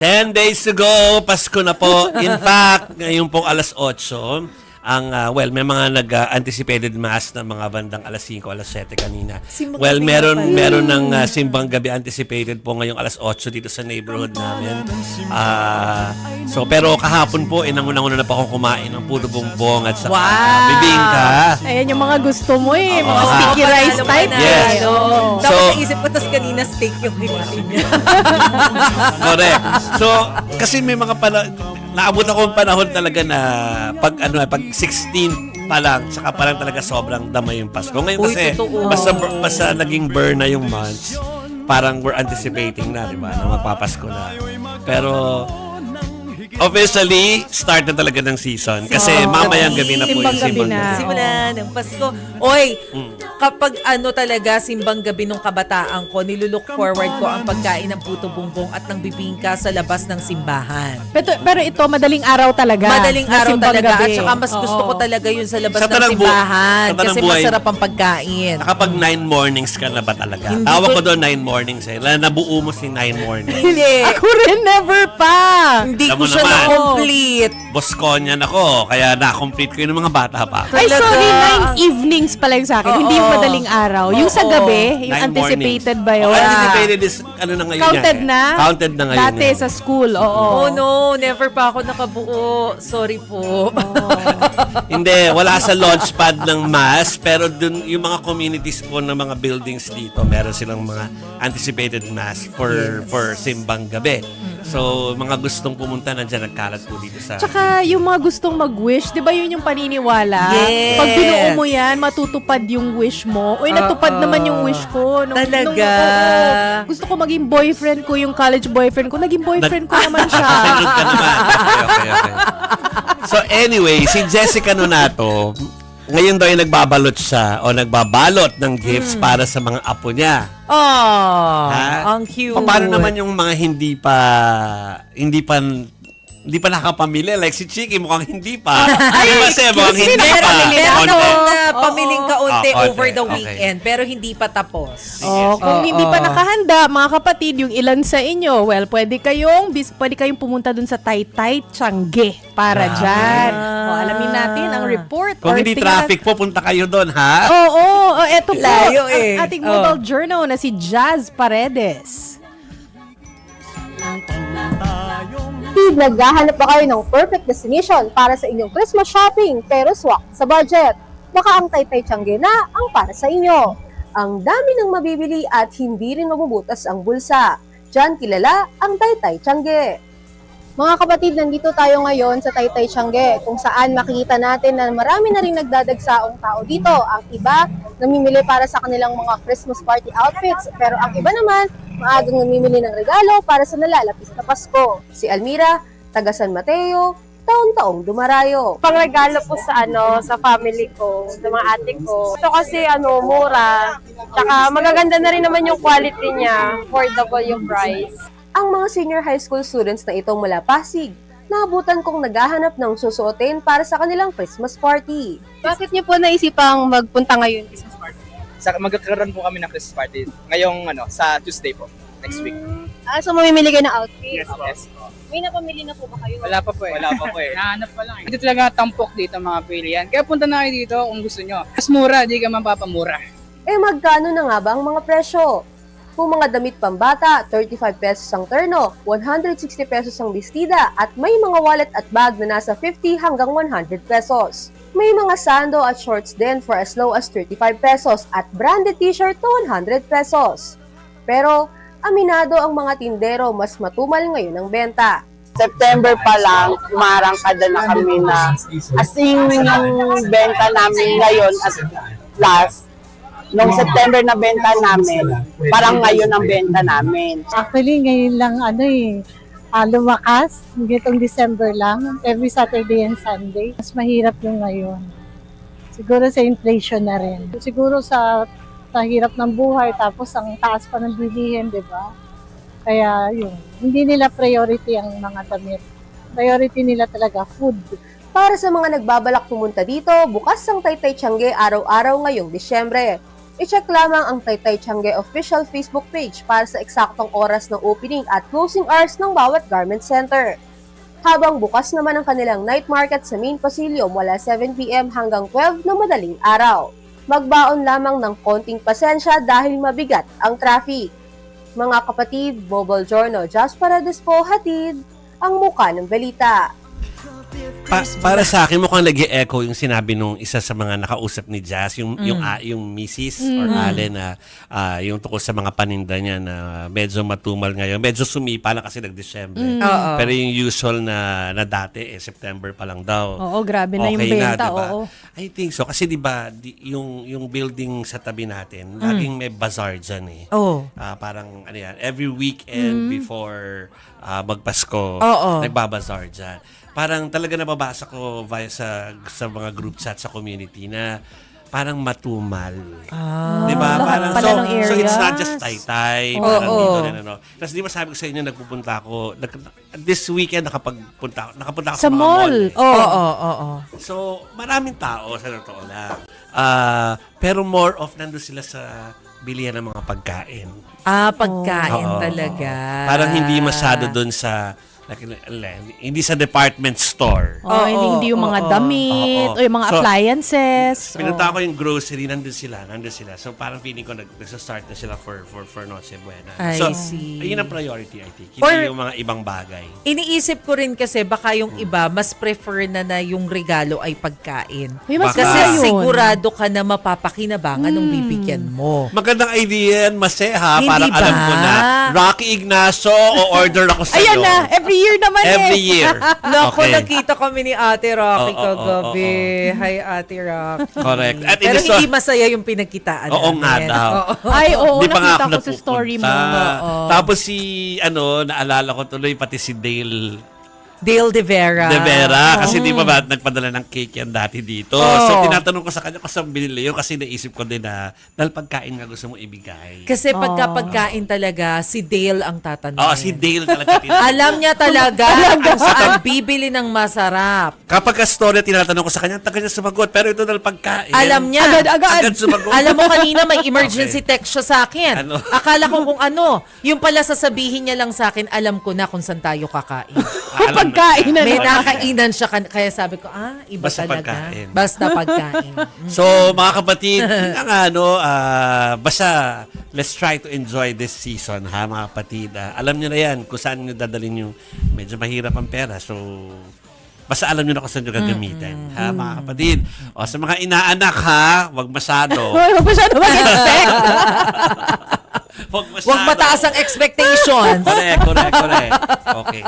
10 days to go, Pasko na po. In fact, ngayon pong alas 8, may mga nag-anticipated mass na mga bandang alas 5, alas 7 kanina. Well, meron ng simbang gabi anticipated po ngayong alas 8 dito sa neighborhood namin. Pero kahapon po, inanguna na pa akong kumain ng puro bongbong at saka bibingka. Ayan yung mga gusto mo mga sticky rice type. Yes. Tapos naisip ko, tas kanina steak yung kinain niya. Correct. So, kasi may mga naabot ako ng panahon talaga na pag 16 pa lang, saka pa lang talaga sobrang damay yung Pasko. Ngayon kasi, basta naging burn na yung months, parang we're anticipating na, di ba, na magpapasko na. Pero, officially, start na talaga ng season. Kasi mamayang gabi na po yung simbang gabi. Simula ng Pasko. Oy, kapag talaga simbang gabi nung kabataan ko, nilulook forward ko ang pagkain ng puto bumbong at ng bibingka sa labas ng simbahan. Pero ito, madaling araw talaga. Madaling araw talaga. Gabi. At saka mas gusto ko talaga yun sa labas ng simbahan. Kasi masarap ang pagkain. Nakapag 9 mornings ka na ba talaga? Tawag ko doon 9 mornings Nabuo mo si 9 mornings. Hindi. Ako rin, never pa. Hindi ko siya na-complete. Bosconyan ako, kaya na-complete ko yun ng mga bata pa. Ay, sorry, 9 evenings pala yung sa akin. Hindi yung madaling araw. Yung sa gabi, yung 9 anticipated mornings. ba yun? Anticipated is, na ngayon Counted yan, na? Counted na ngayon. Dati sa school, oo. Oh no, never pa ako nakabuo. Sorry po. Hindi, wala sa launchpad ng mass, pero dun, yung mga communities po ng mga buildings dito, meron silang mga anticipated mass for simbang gabi. So, mga gustong pumunta, nandiyan nagkalat po dito sa... Tsaka yung mga gustong mag-wish, di ba yun yung paniniwala? Yes. Pag binuo mo yan, matutupad yung wish mo. Uy, natupad naman yung wish ko. Talaga? Gusto ko maging boyfriend ko, yung college boyfriend ko. Naging boyfriend ko naman siya. Sunod ka naman. Okay. So, anyway, si Jessica Nonato, ngayon daw ay nagbabalot siya o nagbabalot ng gifts para sa mga apo niya. Ang cute. Paano naman yung mga hindi pa nakakapamilya? Like si Chiki, mukhang hindi pa. Ay, kasi mukhang hindi pa. Pamiling kaunti konti. over the Okay. weekend, pero hindi pa tapos. Kung hindi pa nakahanda, mga kapatid, yung ilan sa inyo, well, pwede kayong pumunta dun sa Taytay Tiangge para dyan. Alamin natin ang report. Kung hindi traffic po, punta kayo doon, ha? Oo, eto po, Layo ang ating mobile journal na si Jazz Paredes. Naghahanap ba kayo ng perfect destination para sa inyong Christmas shopping pero swak sa budget? Baka ang Taytay Tiangge na ang para sa inyo. Ang dami ng mabibili at hindi rin mabubutas ang bulsa. Diyan kilala ang Taytay Tiangge. Mga kapatid, nandito tayo ngayon sa Taytay Tiangge kung saan makikita natin na marami na rin nagdadagsaong tao dito. Ang iba namimili para sa kanilang mga Christmas party outfits, pero ang iba naman maagang namimili ng regalo para sa nalalapit na Pasko. Si Almira, taga San Mateo, taon-taong dumarayo. Pangregalo po sa family ko, sa mga ate ko. Ito kasi mura. Tsaka magaganda na rin naman yung quality niya, affordable yung price. Ang mga senior high school students na ito mula Pasig, naabutan kong naghahanap ng susuotin para sa kanilang Christmas party. Bakit niyo po naisipang magpunta ngayon Christmas party? Magkakaroon po kami ng Christmas party ngayong sa Tuesday po, next week. So mamimili kayo ng outfit? Yes. May napamili na po ba kayo? Wala pa po eh. Nahanap pa lang eh. Ito talaga tampok dito mga pilihan. Kaya punta na kayo dito kung gusto nyo. Mas mura, di ka mapapamura. Magkano na nga ba ang mga presyo? Kung mga damit pambata, 35 pesos ang terno, 160 pesos ang bestida, at may mga wallet at bag na nasa 50 hanggang 100 pesos. May mga sando at shorts din for as low as 35 pesos at branded t-shirt to 100 pesos. Pero, aminado ang mga tindero mas matumal ngayon ang benta. September pa lang, umarangkada na kami na asing yung benta namin ngayon at last. Nung September na benta namin, parang ngayon ang benta namin. Actually, ngayon lang lumakas. Gitong December lang. Every Saturday and Sunday. Mas mahirap yung ngayon. Siguro sa inflation na rin. Siguro sa hirap ng buhay, tapos ang taas pa ng bilihin, di ba? Kaya yun, hindi nila priority ang mga damit. Priority nila talaga food. Para sa mga nagbabalak pumunta dito, bukas ang Taytay Tiangge araw-araw ngayong Disyembre. I-check lamang ang Taytay Tiangge official Facebook page para sa eksaktong oras ng opening at closing hours ng bawat garment center. Habang bukas naman ang kanilang night market sa main pasilyo mula 7 p.m. hanggang 12 ng madaling araw. Magbaon lamang ng konting pasensya dahil mabigat ang traffic. Mga kapatid, Mobile Journal just para dispo hatid ang muka ng balita. Para sa akin, mukhang nag-echo yung sinabi nung isa sa mga nakausap ni Jazz, yung Mrs. or Allen na yung tukol sa mga paninda niya na medyo matumal ngayon. Medyo sumipa lang kasi nag-December. Pero yung usual na dati, September pa lang daw. Oo, grabe na yung benta. diba? Oo. I think so. Kasi diba, yung building sa tabi natin, laging may bazaar dyan eh. Oh. Parang ano yan, every weekend before magpasko, nagbabazar dyan. Parang talaga nababasa ko via sa mga group chat sa community na parang matumal. Di ba? Parang, pala ng so it's not areas. just Taytay. Parang dito rin, ano. Tapos di ba sabi ko sa inyo, nagpupunta ako, this weekend nakapunta ako Sa mga mall. eh. Oo. So, maraming tao, sa totoo lang. Pero more of nandun sila sa bilihan ng mga pagkain. Pagkain Oo. talaga. Parang hindi masyado dun sa hindi sa department store. Hindi yung mga damit, Oo. o yung mga So, appliances. Pinunta ko yung grocery, nandun sila. So parang feeling ko nagsa-start na sila for Noche Buena. I So, see. ayun ang priority, I think. Or- Hindi yung mga ibang bagay. Iniisip ko rin kasi baka yung iba mas prefer na yung regalo ay pagkain. May mas Baka- Kasi maganda yun. sigurado ka na mapapakinabangan nung bibigyan mo. Magandang idea yan, Maseha. Hindi Parang ba? alam ko na. Rocky Ignacio, o-order ako sa'yo. Ayan na, every year naman Every year. Naku, Okay. nakita kami ni Ate Rocky Oo, kagabi. Hi, Ate Rocky. Correct. At Pero iniso- hindi masaya yung pinagkitaan Oo nga namin. daw. Oo. Ay, oo, Di pa nga nakita ako ko sa story mo. napupunta. Tapos naalala ko tuloy pati si Dale Dale De Vera. De Vera. Kasi di ba nagpadala ng cake yan dati dito. So, tinatanong ko sa kanya kung saan binili yun kasi naisip ko din na dahil pagkain nga gusto mo ibigay. Kasi pagka-pagkain talaga, si Dale ang tatanungin. Oo, si Dale talaga tinatanong. Alam niya talaga kung saan bibili ng masarap. Kapag ka-story, tinatanong ko sa kanya, taga niya sumagot. Pero ito dahil pagkain. Alam niya. Agad sumagot. Alam mo kanina may emergency text siya sa akin. Ano? Akala ko kung ano. Yung pala sasabihin niya lang sa akin, alam ko na kung saan tayo kakain. Alam Pagkain na May naman. nakainan siya. Kaya sabi ko, iba Basta talaga. pagkain. Basta pagkain. So, mga kapatid, basta let's try to enjoy this season, ha, mga kapatid. Alam nyo na yan kung saan nyo dadalhin yung medyo mahirap ang pera. So, basta alam nyo na kung saan nyo gagamitin, ha, mga kapatid. O, sa mga inaanak, ha, wag masyado. Huwag masyado mag-expect. Wag masyado. Huwag mataas ang expectations. Correct. Okay.